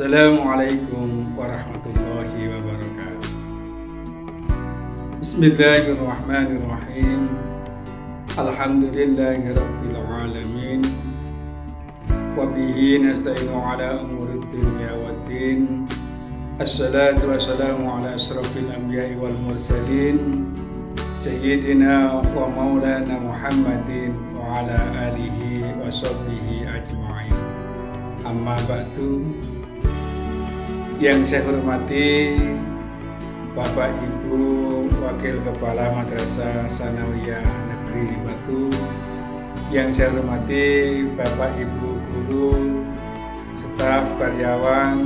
Assalamualaikum warahmatullahi wabarakatuh. Bismillahirrahmanirrahim. Alhamdulillahirabbil alamin. Wa bihi nasta'inu ala umurid dunya waddin. Assalatu wassalamu ala asrafil anbiya'i wal mursalin Sayyidina wa maulana Muhammadin wa ala alihi wa sahbihi ajma'in. Amma ba'du. Yang saya hormati Bapak Ibu Wakil Kepala Madrasah Sanawiyah Negeri Batu, yang saya hormati Bapak Ibu guru, staf karyawan,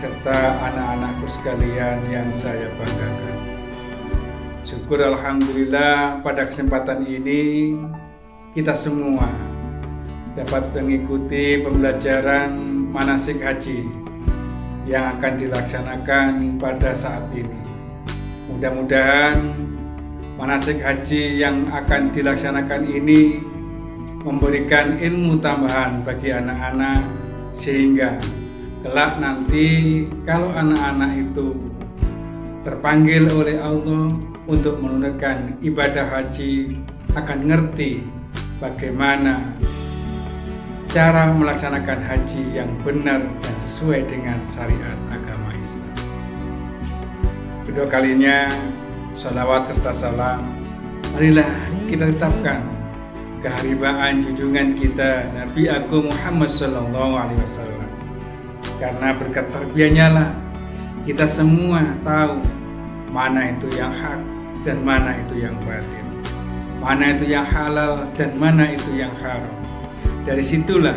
serta anak-anakku sekalian yang saya banggakan. Syukur alhamdulillah pada kesempatan ini kita semua dapat mengikuti pembelajaran manasik haji yang akan dilaksanakan pada saat ini. Mudah-mudahan manasik haji yang akan dilaksanakan ini memberikan ilmu tambahan bagi anak-anak, sehingga kelak nanti kalau anak-anak itu terpanggil oleh Allah untuk menunaikan ibadah haji, akan ngerti bagaimana cara melaksanakan haji yang benar dan sesuai dengan syariat agama Islam. Kedua kalinya, sholawat serta salam marilah kita tetapkan keharibaan junjungan kita Nabi Agung Muhammad SAW. Karena berkat tarbiyahnya lah kita semua tahu mana itu yang hak dan mana itu yang batil, mana itu yang halal dan mana itu yang haram. Dari situlah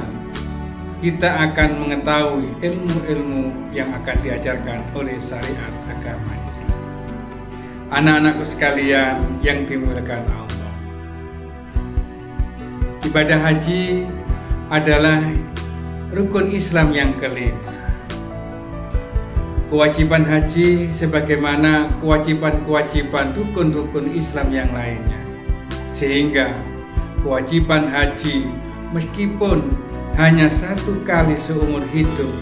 kita akan mengetahui ilmu-ilmu yang akan diajarkan oleh syariat agama Islam. Anak-anakku sekalian yang dimuliakan Allah, ibadah haji adalah rukun Islam yang kelima. Kewajiban haji sebagaimana kewajiban-kewajiban rukun-rukun Islam yang lainnya, sehingga kewajiban haji meskipun hanya satu kali seumur hidup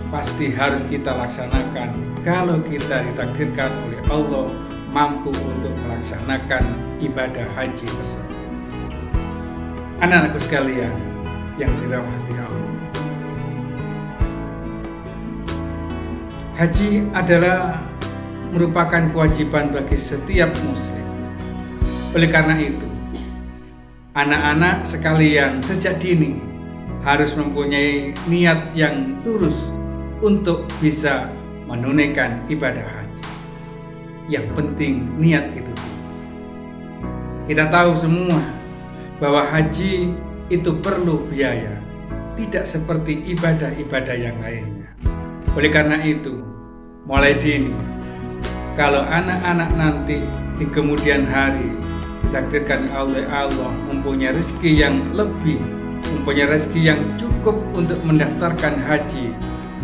pasti harus kita laksanakan kalau kita ditakdirkan oleh Allah mampu untuk melaksanakan ibadah haji tersebut. Anak-anakku sekalian yang dirahmati Allah, haji adalah merupakan kewajiban bagi setiap muslim. Oleh karena itu, anak-anak sekalian sejak dini harus mempunyai niat yang tulus untuk bisa menunaikan ibadah haji. Yang penting niat itu. Kita tahu semua bahwa haji itu perlu biaya, tidak seperti ibadah-ibadah yang lainnya. Oleh karena itu, mulai dini, kalau anak-anak nanti di kemudian hari ditakdirkan oleh Allah mempunyai rezeki yang lebih, mempunyai rezeki yang cukup untuk mendaftarkan haji,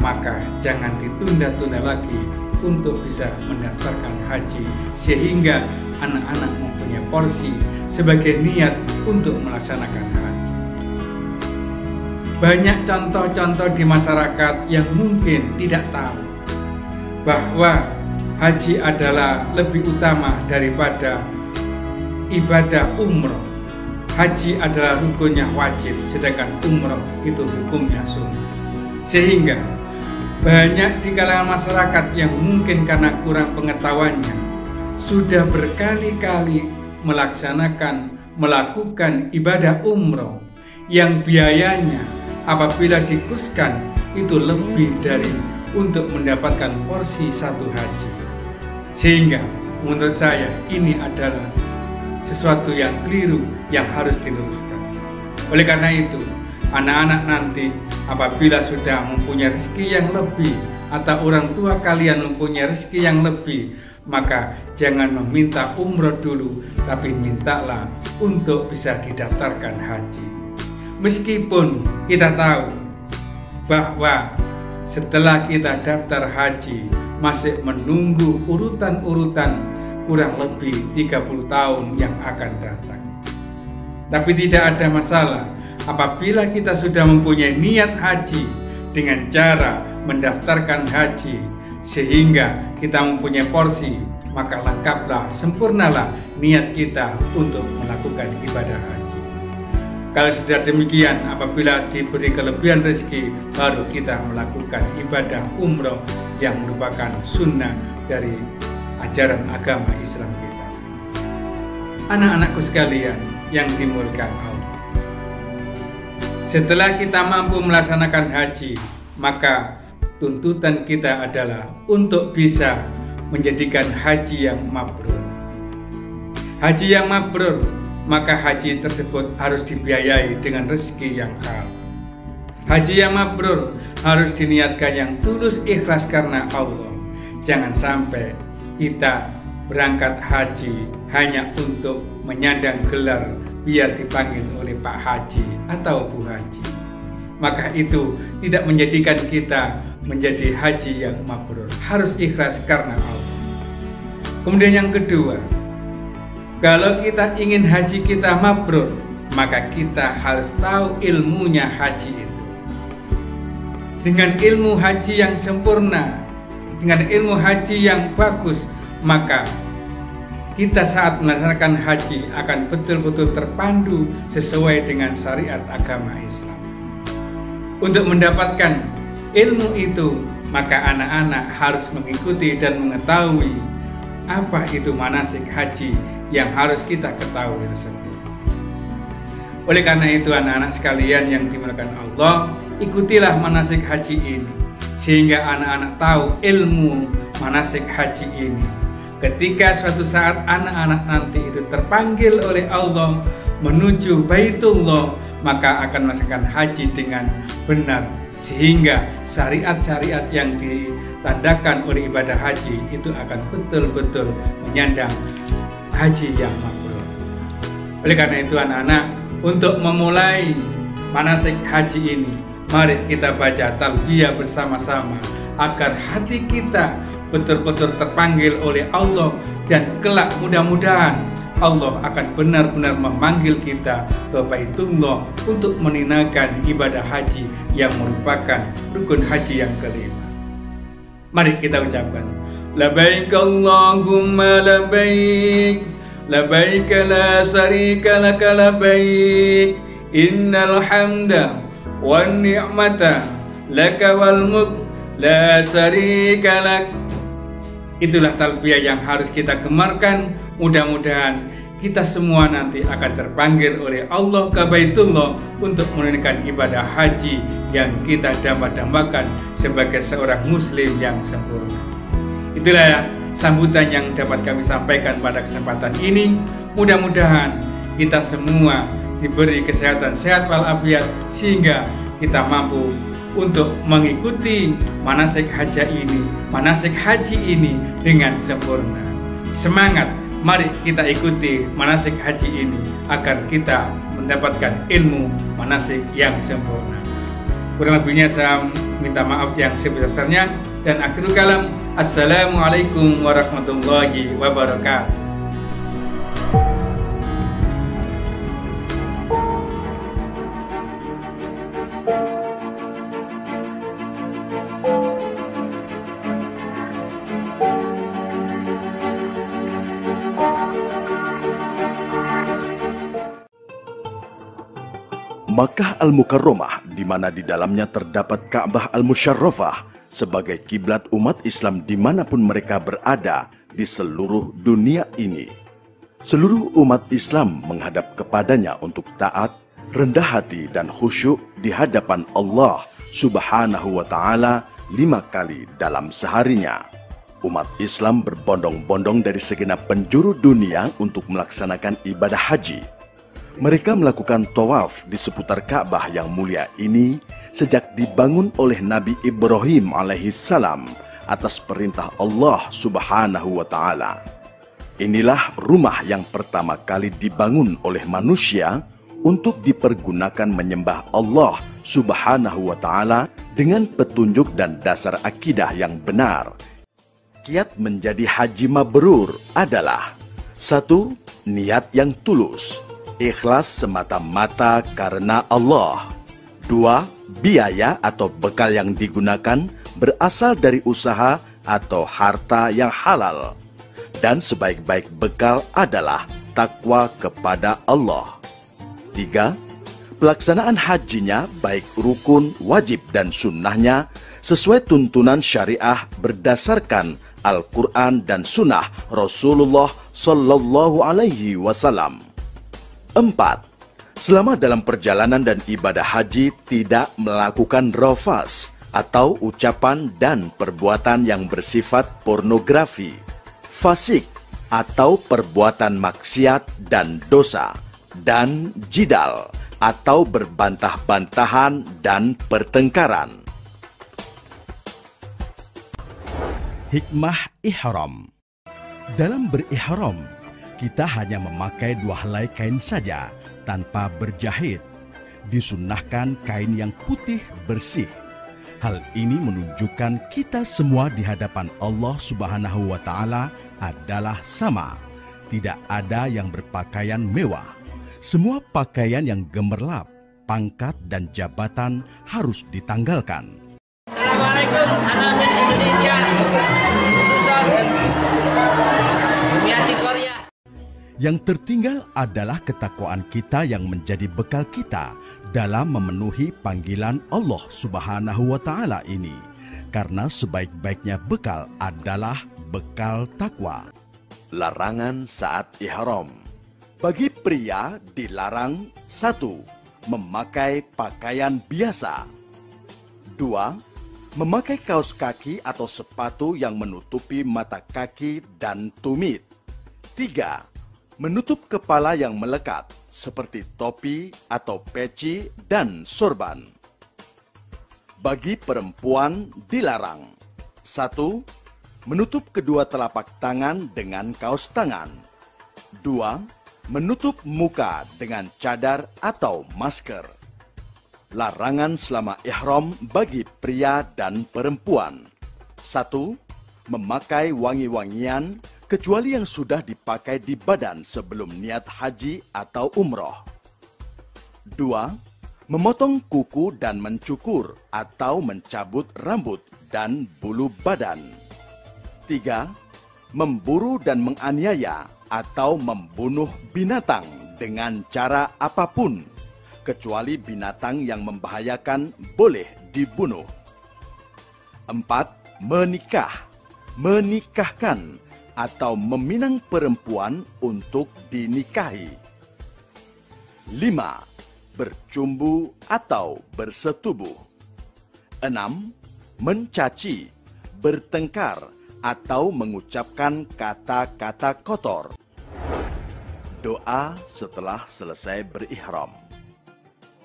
maka jangan ditunda-tunda lagi untuk bisa mendaftarkan haji, sehingga anak-anak mempunyai porsi sebagai niat untuk melaksanakan haji. Banyak contoh-contoh di masyarakat yang mungkin tidak tahu bahwa haji adalah lebih utama daripada ibadah umroh. Haji adalah rukunnya wajib, sedangkan umroh itu hukumnya sunnah. Sehingga banyak di kalangan masyarakat yang mungkin karena kurang pengetahuannya sudah berkali-kali melakukan ibadah umroh yang biayanya apabila dikuskan itu lebih dari untuk mendapatkan porsi satu haji. Sehingga menurut saya ini adalah sesuatu yang keliru yang harus diluruskan. Oleh karena itu, anak-anak nanti apabila sudah mempunyai rezeki yang lebih atau orang tua kalian mempunyai rezeki yang lebih, maka jangan meminta umroh dulu, tapi mintalah untuk bisa didaftarkan haji. Meskipun kita tahu bahwa setelah kita daftar haji masih menunggu urutan-urutan kurang lebih 30 tahun yang akan datang. Tapi tidak ada masalah apabila kita sudah mempunyai niat haji dengan cara mendaftarkan haji sehingga kita mempunyai porsi, maka lengkaplah, sempurnalah niat kita untuk melakukan ibadah haji. Kalau sudah demikian, apabila diberi kelebihan rezeki, baru kita melakukan ibadah umroh yang merupakan sunnah dari ajaran agama Islam kita. Anak-anakku sekalian yang dimuliakan Allah, setelah kita mampu melaksanakan haji, maka tuntutan kita adalah untuk bisa menjadikan haji yang mabrur. Haji yang mabrur, maka haji tersebut harus dibiayai dengan rezeki yang halal. Haji yang mabrur harus diniatkan yang tulus ikhlas karena Allah. Jangan sampai kita berangkat haji hanya untuk menyandang gelar biar dipanggil oleh Pak Haji atau Bu Haji. Maka itu tidak menjadikan kita menjadi haji yang mabrur. Harus ikhlas karena Allah. Kemudian yang kedua, kalau kita ingin haji kita mabrur, maka kita harus tahu ilmunya haji itu. Dengan ilmu haji yang sempurna, dengan ilmu haji yang bagus, maka kita saat melaksanakan haji akan betul-betul terpandu sesuai dengan syariat agama Islam. Untuk mendapatkan ilmu itu, maka anak-anak harus mengikuti dan mengetahui apa itu manasik haji yang harus kita ketahui tersebut. Oleh karena itu, anak-anak sekalian yang dimuliakan Allah, ikutilah manasik haji ini sehingga anak-anak tahu ilmu manasik haji ini. Ketika suatu saat anak-anak nanti itu terpanggil oleh Allah menuju Baitullah, maka akan melaksanakan haji dengan benar, sehingga syariat-syariat yang ditandakan oleh ibadah haji itu akan betul-betul menyandang haji yang mabrur. Oleh karena itu anak-anak, untuk memulai manasik haji ini, mari kita baca talbiyah bersama-sama agar hati kita betul-betul terpanggil oleh Allah, dan kelak mudah-mudahan Allah akan benar-benar memanggil kita ke Baitullah untuk menunaikan ibadah haji yang merupakan rukun haji yang kelima. Mari kita ucapkan labbaik Allahumma labbaik, labbaik la syarika laka labbaik, innal hamda wan ni'mata laka wal mulk la syarika lak. Itulah talbiyah yang harus kita gemarkan. Mudah-mudahan kita semua nanti akan terpanggil oleh Allah ke Baitullah untuk menunaikan ibadah haji yang kita dambakan sebagai seorang muslim yang sempurna. Itulah sambutan yang dapat kami sampaikan pada kesempatan ini. Mudah-mudahan kita semua diberi kesehatan sehat walafiat sehingga kita mampu untuk mengikuti manasik haji ini dengan sempurna. Semangat, mari kita ikuti manasik haji ini agar kita mendapatkan ilmu manasik yang sempurna. Kurang lebihnya saya minta maaf yang sebesar-besarnya, dan akhirul kalam, assalamualaikum warahmatullahi wabarakatuh. Makkah Al-Mukarramah, di mana di dalamnya terdapat Ka'bah Al-Musyarrafah sebagai kiblat umat Islam dimanapun mereka berada di seluruh dunia ini. Seluruh umat Islam menghadap kepadanya untuk taat, rendah hati dan khusyuk di hadapan Allah Subhanahu wa Ta'ala 5 kali dalam seharinya. Umat Islam berbondong-bondong dari segenap penjuru dunia untuk melaksanakan ibadah haji. Mereka melakukan tawaf di seputar Ka'bah yang mulia ini sejak dibangun oleh Nabi Ibrahim alaihissalam atas perintah Allah Subhanahu wa Ta'ala. Inilah rumah yang pertama kali dibangun oleh manusia untuk dipergunakan menyembah Allah Subhanahu wa Ta'ala dengan petunjuk dan dasar akidah yang benar. Kiat menjadi haji mabrur adalah 1. Niat yang tulus, ikhlas semata-mata karena Allah. 2. Biaya atau bekal yang digunakan berasal dari usaha atau harta yang halal. Dan sebaik-baik bekal adalah takwa kepada Allah. 3. Pelaksanaan hajinya baik rukun, wajib, dan sunnahnya sesuai tuntunan syariah berdasarkan Al-Quran dan sunnah Rasulullah Sallallahu Alaihi Wasallam. 4. Selama dalam perjalanan dan ibadah haji tidak melakukan rafas atau ucapan dan perbuatan yang bersifat pornografi, fasik atau perbuatan maksiat dan dosa, dan jidal atau berbantah-bantahan dan pertengkaran. Hikmah ihram. Dalam berihram, kita hanya memakai 2 helai kain saja tanpa berjahit. Disunnahkan kain yang putih bersih. Hal ini menunjukkan kita semua di hadapan Allah Subhanahu wa Ta'ala adalah sama. Tidak ada yang berpakaian mewah. Semua pakaian yang gemerlap, pangkat, dan jabatan harus ditanggalkan. Assalamualaikum anak Indonesia, khususan dunia Cikoria. Yang tertinggal adalah ketakwaan kita yang menjadi bekal kita dalam memenuhi panggilan Allah Subhanahu wa Ta'ala ini. Karena sebaik-baiknya bekal adalah bekal takwa. Larangan saat ihram. Bagi pria dilarang: 1. Memakai pakaian biasa. 2. Memakai kaos kaki atau sepatu yang menutupi mata kaki dan tumit. 3. Menutup kepala yang melekat seperti topi atau peci dan sorban. Bagi perempuan dilarang: 1. Menutup kedua telapak tangan dengan kaos tangan. 2. Menutup muka dengan cadar atau masker. Larangan selama ihram bagi pria dan perempuan: 1. Memakai wangi-wangian kecuali yang sudah dipakai di badan sebelum niat haji atau umroh. 2. Memotong kuku dan mencukur atau mencabut rambut dan bulu badan. 3. Memburu dan menganiaya atau membunuh binatang dengan cara apapun, kecuali binatang yang membahayakan boleh dibunuh. 4. Menikahkan atau meminang perempuan untuk dinikahi. 5. Bercumbu atau bersetubuh. 6. Mencaci, bertengkar, atau mengucapkan kata-kata kotor. Doa setelah selesai berihram.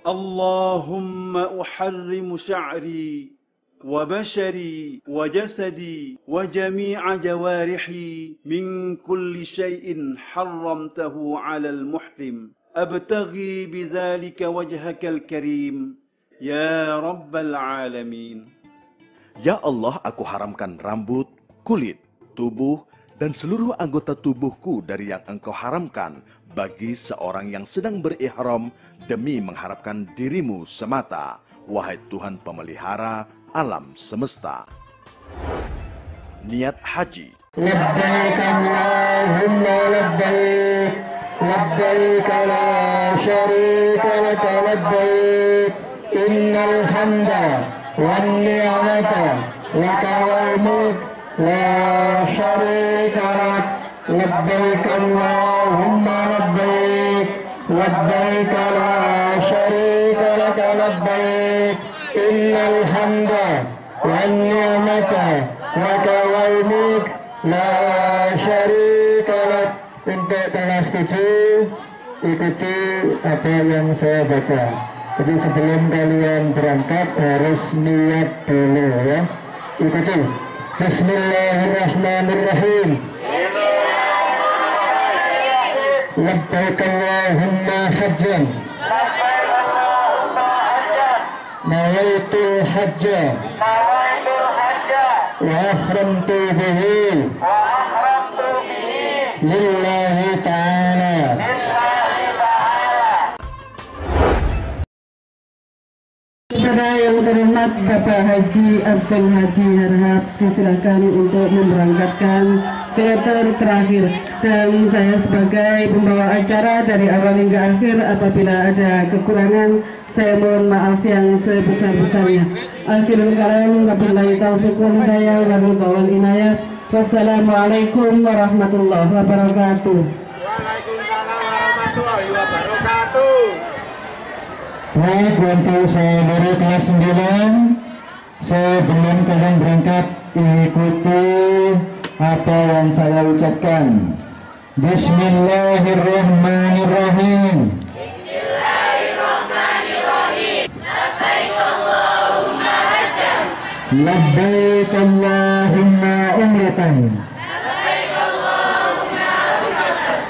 Allahumma uharrimu sya'ri wa bashari wa jasadi wa jami'a jawarihi min kulli syai'in harramtahu 'ala al-muhrim abtaghi bidzalika wajhaka al-karim ya rabbal alamin. Ya Allah, aku haramkan rambut, kulit, tubuh, dan seluruh anggota tubuhku dari yang Engkau haramkan bagi seorang yang sedang berihram demi mengharapkan dirimu semata, wahai Tuhan pemelihara alam semesta. Niat haji. Labbaik Allahumma labbaik, labbaik la syarika laka labbaik, innal hamda wan ni'mata laka wal mulk لا شريك لك لبيك اللهم لبيك لبيك لا شريك لك لبيك إن الحمد والنعمة لك والملك لا شريك لك. Untuk kelas 7 ikuti apa yang saya baca. Jadi sebelum kalian berangkat harus niat dulu ya. Ikuti. Bismillahirrahmanirrahim. Labbaik Allahumma hajjan. Nawaitul hajja. Wa akhramtu bihi. Lillahi ta'ala. Saudara yang terhormat Bapak Bapak Haji Abdul Hadi Harhab disilakan untuk memberangkatkan kloter terakhir, dan saya sebagai pembawa acara dari awal hingga akhir apabila ada kekurangan saya mohon maaf yang sebesar-besarnya. Akhirul kalam, wabillahi taufiq wal hidayah wal inayah. Wassalamualaikum warahmatullahi wabarakatuh. Waalaikumsalam warahmatullahi wabarakatuh. Baik, untuk seluruh kelas 9, sebelum kalian berangkat ikuti apa yang saya ucapkan. Bismillahirrahmanirrahim. Bismillahirrahmanirrahim. Labbaik Allahumma hajjan. Labbaik Allahumma umratan. Labbaik Allahumma umratan.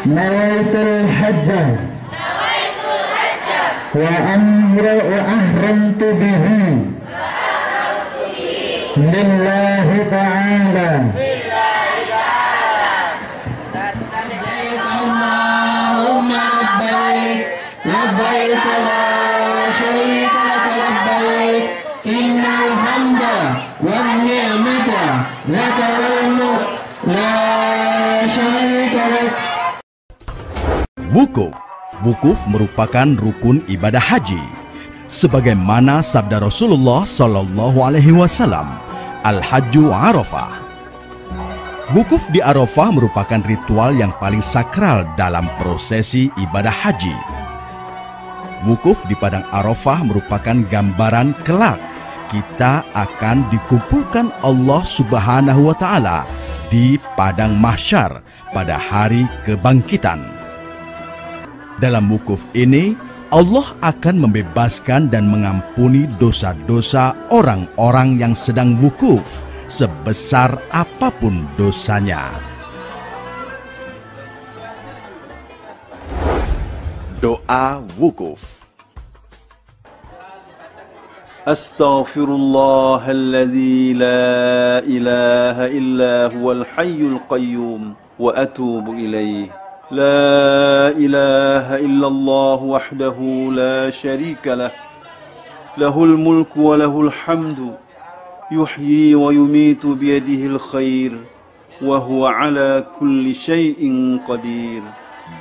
Nawaitul hajjah. Nawaitul hajjah. Wa ahramtu bihi. Lillahi ta'ala. Allahumma labbaik, labbaik la syarika laka labbaik, innal hamda wan ni'mata laka wal mulk la syarika lak. Wukuf. Wukuf merupakan rukun ibadah haji. Sebagaimana sabda Rasulullah Sallallahu Alaihi Wasallam, Al-Hajju Arafah. Wukuf di Arafah merupakan ritual yang paling sakral dalam prosesi ibadah haji. Wukuf di padang Arafah merupakan gambaran kelak kita akan dikumpulkan Allah Subhanahu wa Ta'ala di padang mahsyar pada hari kebangkitan. Dalam wukuf ini, Allah akan membebaskan dan mengampuni dosa-dosa orang-orang yang sedang wukuf, sebesar apapun dosanya. Doa wukuf. Astaghfirullahalladzi la ilaha illa huwal hayyul qayyum wa atubu ilaih. لا إله إلا الله وحده لا شريك له له الملك وله الحمد يحيي ويميت بيده الخير وهو على كل شيء قدير.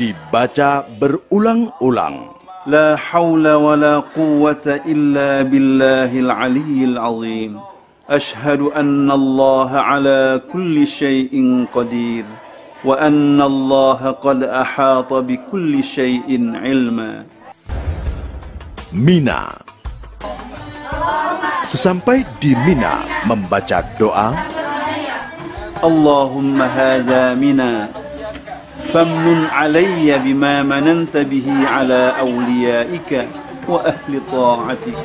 Dibaca berulang-ulang. لا حول ولا قوة إلا بالله العلي العظيم. أشهد أن الله على كل شيء قدير وأن الله قد أحاط بكل شيء علما. Mina. Sesampai di Mina membaca doa, Allahumma hadha mina famnun alayya bima mananta bihi ala awliyaika wa ahli ta'atik.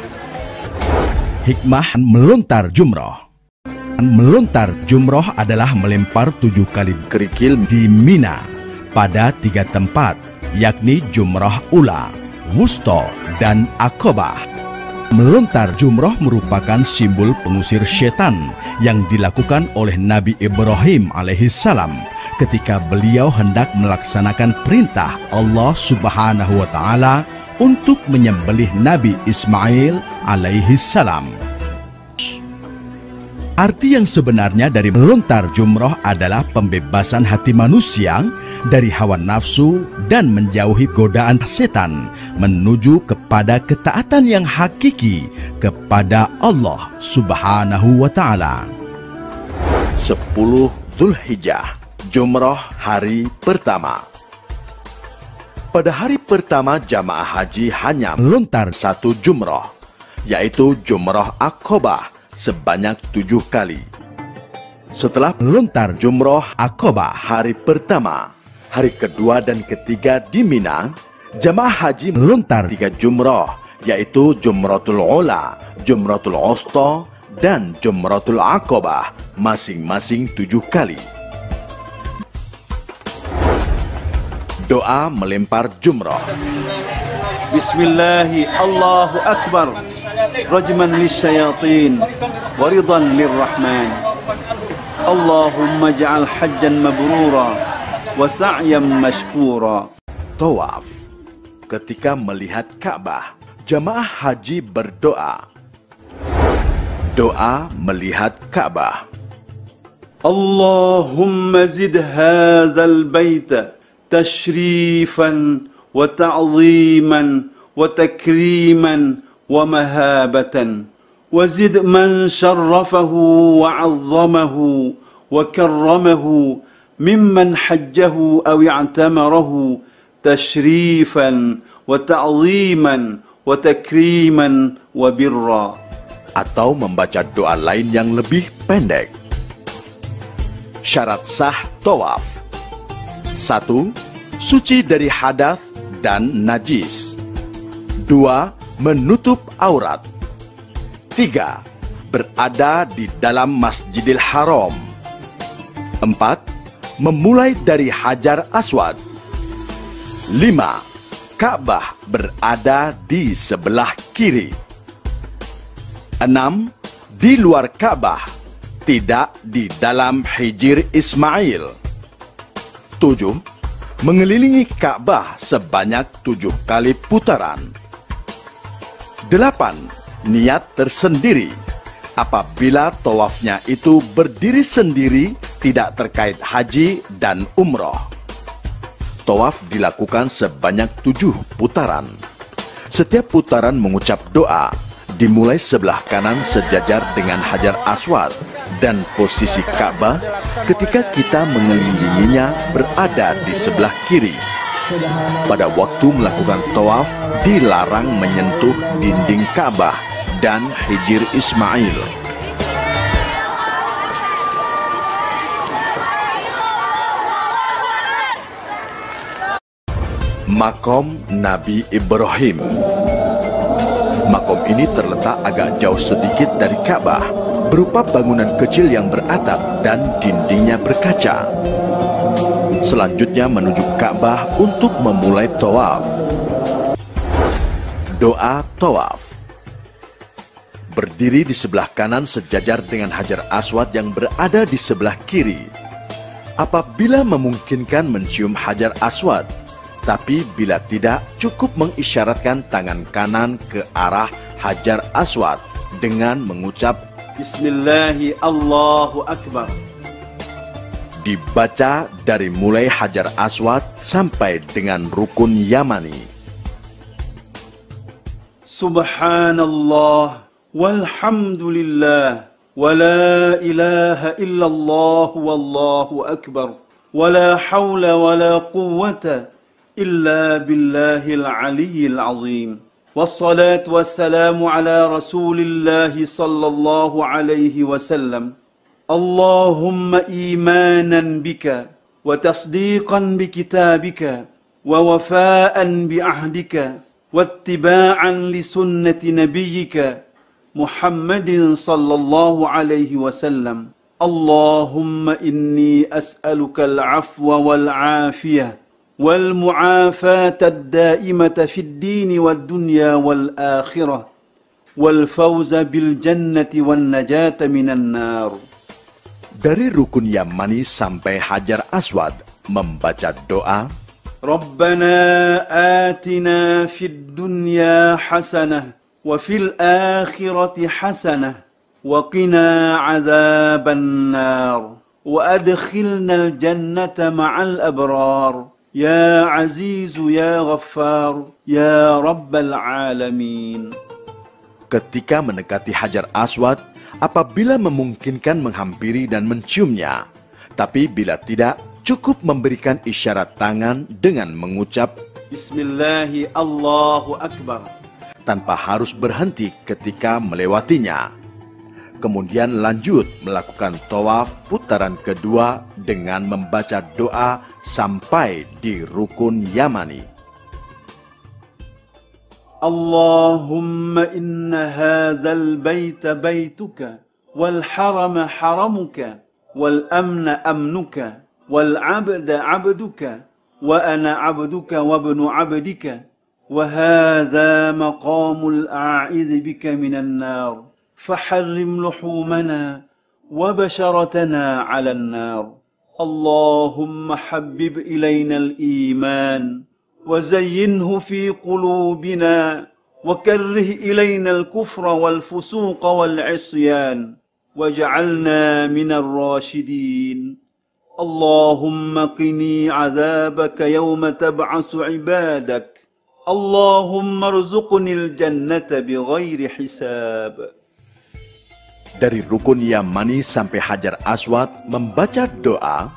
Hikmah melontar jumroh. Melontar jumroh adalah melempar 7 kali kerikil di Mina pada 3 tempat, yakni Jumroh Ula, Wusta, dan Aqabah. Melontar jumroh merupakan simbol pengusir setan yang dilakukan oleh Nabi Ibrahim alaihissalam ketika beliau hendak melaksanakan perintah Allah Subhanahu wa Ta'ala untuk menyembelih Nabi Ismail alaihissalam. Arti yang sebenarnya dari melontar jumroh adalah pembebasan hati manusia dari hawa nafsu dan menjauhi godaan setan menuju kepada ketaatan yang hakiki kepada Allah Subhanahu wa Ta'ala. 10 Dzulhijjah, jumroh hari pertama. Pada hari pertama jamaah haji hanya melontar 1 jumroh, yaitu jumroh Aqabah sebanyak 7 kali. Setelah melontar jumroh Aqabah hari pertama, hari kedua dan ketiga di Mina, jamaah haji melontar 3 jumroh, yaitu Jumratul Ula, Jumratul Wusta, dan Jumratul Aqabah, masing-masing 7 kali. Doa melempar jumroh. Bismillahi Allahu Akbar, rajman lisyayatin wa ridan lirrahman. Allahumma ja'al hajjan mabrura wa sa'yan mashkura. Tawaf. Ketika melihat Ka'bah, jamaah haji berdoa, Doa melihat Ka'bah. اللهم زد هذا البيت تشريفا وتعظيما وتكريما ومهابة وزد من شرفه وعظمه وكرمه ممن حجه أو اعتمره تشريفا وتعظيما وتكريما وبرا. Atau membaca doa lain yang lebih pendek. Syarat sah tawaf. 1. Suci dari hadas dan najis. 2. Menutup aurat. 3. Berada di dalam Masjidil Haram. 4. Memulai dari Hajar Aswad. 5. Ka'bah berada di sebelah kiri. 6. Di luar Ka'bah, tidak di dalam Hijr Ismail. 7. Mengelilingi Ka'bah sebanyak 7 kali putaran. 8. Niat tersendiri. Apabila tawafnya itu berdiri sendiri, tidak terkait haji dan umroh. Tawaf dilakukan sebanyak 7 putaran. Setiap putaran mengucap doa. Dimulai sebelah kanan sejajar dengan Hajar Aswad, dan posisi Ka'bah ketika kita mengelilinginya berada di sebelah kiri. Pada waktu melakukan tawaf, dilarang menyentuh dinding Ka'bah dan Hijr Ismail. Makom Nabi Ibrahim. Makom ini terletak agak jauh sedikit dari Ka'bah, berupa bangunan kecil yang beratap dan dindingnya berkaca. Selanjutnya menuju Ka'bah untuk memulai tawaf. Doa tawaf. Berdiri di sebelah kanan sejajar dengan Hajar Aswad yang berada di sebelah kiri. Apabila memungkinkan mencium Hajar Aswad, tapi bila tidak, cukup mengisyaratkan tangan kanan ke arah Hajar Aswad dengan mengucap Bismillahi Allahu Akbar. Dibaca dari mulai Hajar Aswad sampai dengan rukun Yamani. Subhanallah walhamdulillah wa la ilaha illallah wallahu akbar wa la hawla wa la quwwata إلا بالله العلي العظيم والصلاة والسلام على رسول الله صلى الله عليه وسلم اللهم إيمانا بك وتصديقا بكتابك ووفاء بعهدك واتباعا لسنة نبيك محمد صلى الله عليه وسلم اللهم إني أسألك العفو والعافية والمعافاة الدائمة في الدين والدنيا والآخرة والفوز بالجنة والنجاة من النار. Dari rukun Yamani sampai Hajar Aswad membaca doa ربنا آتنا في الدنيا حسنة وفي الآخرة حسنة وقنا عذاب النار وأدخلنا الجنة مع الأبرار Ya Azizu Ya Ghaffar Ya Rabbal Alamin. Ketika mendekati Hajar Aswad, apabila memungkinkan menghampiri dan menciumnya, tapi bila tidak, cukup memberikan isyarat tangan dengan mengucap Bismillahi Allahu Akbar, tanpa harus berhenti ketika melewatinya. Kemudian lanjut melakukan tawaf putaran kedua dengan membaca doa sampai di rukun Yamani. Allahumma inna hadzal baita baituka wal harama haramuka wal amna amnuka wal abda abduka wa ana abduka wa ibnu abdika wa hadza maqamul a'idz bika minan nar. فحرم لحومنا وبشرتنا على النار اللهم حبب إلينا الإيمان وزينه في قلوبنا وكره إلينا الكفر والفسوق والعصيان واجعلنا من الراشدين اللهم قني عذابك يوم تبعث عبادك اللهم ارزقني الجنة بغير حساب. Dari rukun Yamani sampai Hajar Aswad membaca doa,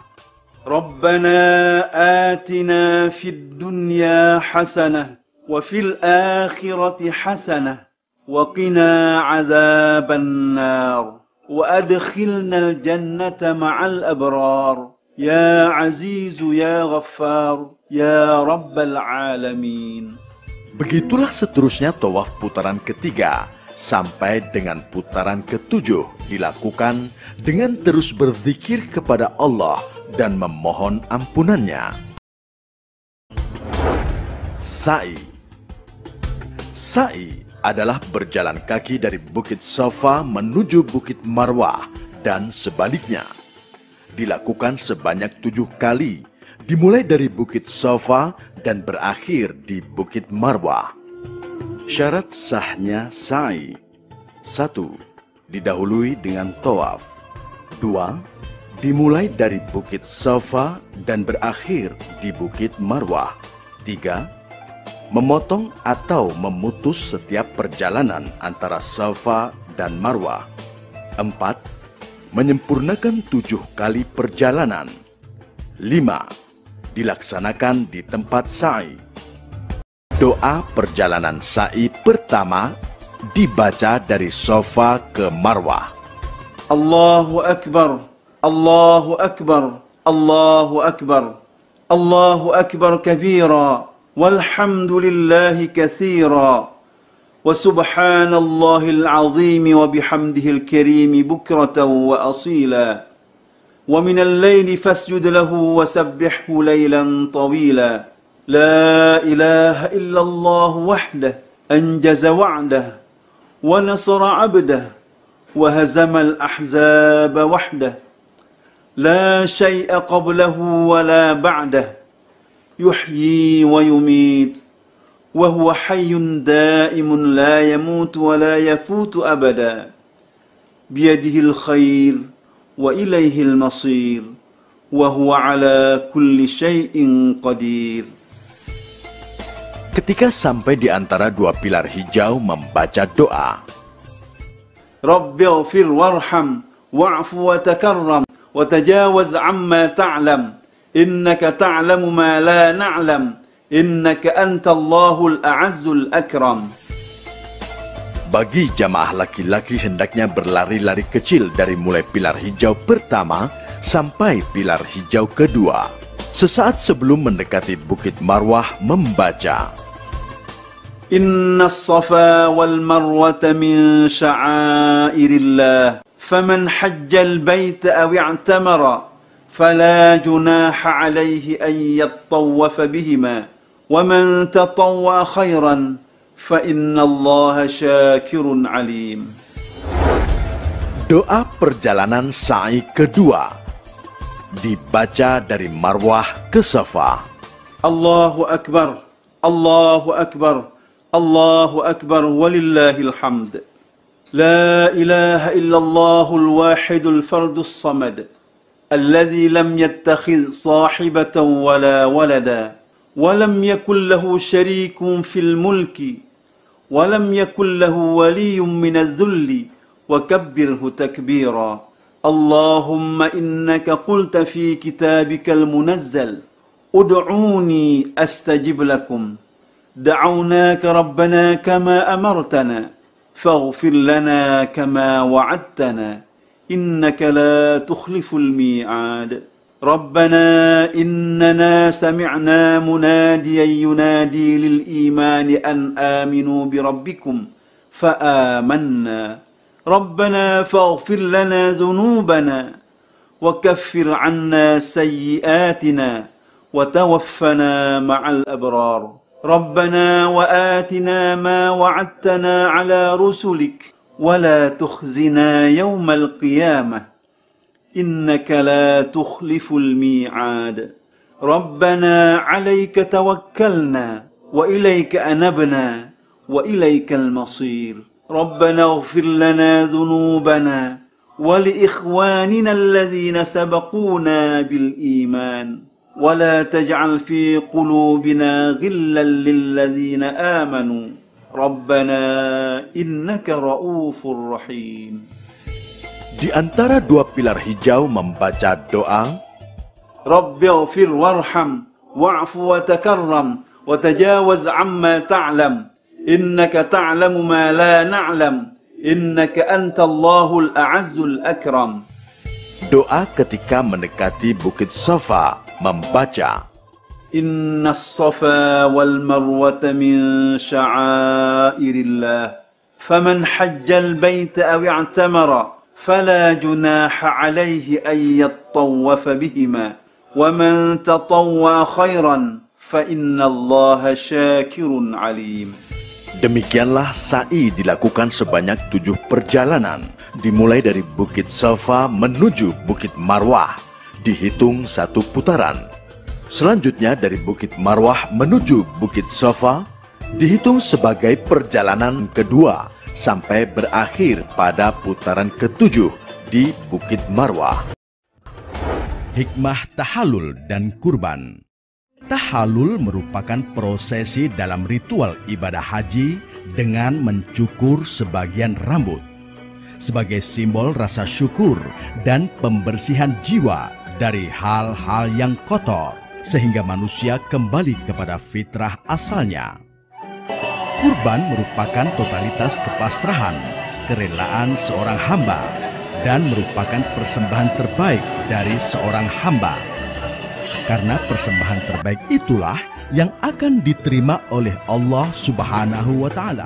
Rabbana atina fid dunya hasanah wa fil akhirati hasanah wa qina azaban nar wa adkhilna al-jannata ma'al abrar ya azizu ya ghaffar ya rabbal alamin. Begitulah seterusnya tawaf putaran ketiga sampai dengan putaran ketujuh dilakukan dengan terus berzikir kepada Allah dan memohon ampunannya. Sa'i. Sa'i adalah berjalan kaki dari Bukit Safa menuju Bukit Marwah dan sebaliknya. Dilakukan sebanyak 7 kali, dimulai dari Bukit Safa dan berakhir di Bukit Marwah. Syarat sahnya sa'i: 1. Didahului dengan tawaf. 2. Dimulai dari Bukit Safa dan berakhir di Bukit Marwah. 3. Memotong atau memutus setiap perjalanan antara Safa dan Marwah. 4. Menyempurnakan 7 kali perjalanan. 5. Dilaksanakan di tempat sa'i. Doa perjalanan sa'i pertama dibaca dari Safa ke Marwah. Allahu Akbar, Allahu Akbar, Allahu Akbar, Allahu Akbar kabira, walhamdulillahi kathira, wa subhanallahil azim wa bihamdihil karim bukratan wa asila, wa minal layli fasjud lahu wa sabbihhu laylan tawila. لا إله إلا الله وحده أنجز وعده ونصر عبده وهزم الأحزاب وحده لا شيء قبله ولا بعده يحيي ويميت وهو حي دائم لا يموت ولا يفوت أبدا بيده الخير وإليه المصير وهو على كل شيء قدير. Ketika sampai di antara 2 pilar hijau membaca doa, Rabbi ighfir warham wa'fu wa takarram wa tajawaz amma ta'lam innaka ta'lamu ma la na'lam innaka antallahul a'azzul akram. Bagi jamaah laki-laki hendaknya berlari-lari kecil dari mulai pilar hijau pertama sampai pilar hijau kedua. Sesaat sebelum mendekati Bukit Marwah membaca, Inna as-safa wal marwata min sya'airillah faman hajjal baita aw i'tamara fala junaha alayhi an yattawafa bihima wa man tatawwa khairan fa inna Allaha syakirun alim. Doa perjalanan sa'i kedua dibaca dari Marwah ke Safa. Allahu Akbar, Allahu Akbar, Allahu Akbar walillahil hamd. La ilaha illallahul wahidul fardus samad. Alladhi lam yattakhidh sahibatan wala walada. Walam yakul lahu syarikun fil mulki. Walam yakul lahu waliyun minadh dhulli. Wakabbirhu takbira. Allahumma innaka qulta fi kitabikal munazzal. Ud'uni astajib lakum. دعوناك ربنا كما أمرتنا فاغفر لنا كما وعدتنا إنك لا تخلف الميعاد ربنا إننا سمعنا مناديا ينادي للإيمان أن آمنوا بربكم فآمنا ربنا فاغفر لنا ذنوبنا وكفر عنا سيئاتنا وتوفنا مع الأبرار ربنا وآتنا ما وعدتنا على رسلك ولا تخزنا يوم القيامة إنك لا تخلف الميعاد ربنا عليك توكلنا وإليك أنبنا وإليك المصير. ربنا اغفر لنا ذنوبنا ولإخواننا الذين سبقونا بالإيمان ولا تجعل في قلوبنا غلا للذين آمنوا ربنا إنك رؤوف رحيم. Di antara dua pilar hijau membaca doa, رب اغفر وارحم واعف وتكرم وتجاوز عما تعلم إنك تعلم ما لا نعلم إنك أنت الله الأعز الأكرم. doa ketika mendekati Bukit Safa membaca, إن الصفا والمروة من شعائر الله فمن حج البيت أو اعتمر فلا جناح عليه أن يطوف بهما ومن تطوع خيرا فإن الله شاكر عليم. Demikianlah sa'i dilakukan sebanyak 7 perjalanan, dimulai dari Bukit Safa menuju Bukit Marwah, dihitung 1 putaran. Selanjutnya dari Bukit Marwah menuju Bukit Safa, dihitung sebagai perjalanan kedua, sampai berakhir pada putaran ke-7 di Bukit Marwah. Hikmah tahallul dan kurban. Tahallul merupakan prosesi dalam ritual ibadah haji dengan mencukur sebagian rambut sebagai simbol rasa syukur dan pembersihan jiwa dari hal-hal yang kotor sehingga manusia kembali kepada fitrah asalnya. Kurban merupakan totalitas kepasrahan, kerelaan seorang hamba dan merupakan persembahan terbaik dari seorang hamba. Karena persembahan terbaik itulah yang akan diterima oleh Allah Subhanahu wa Ta'ala.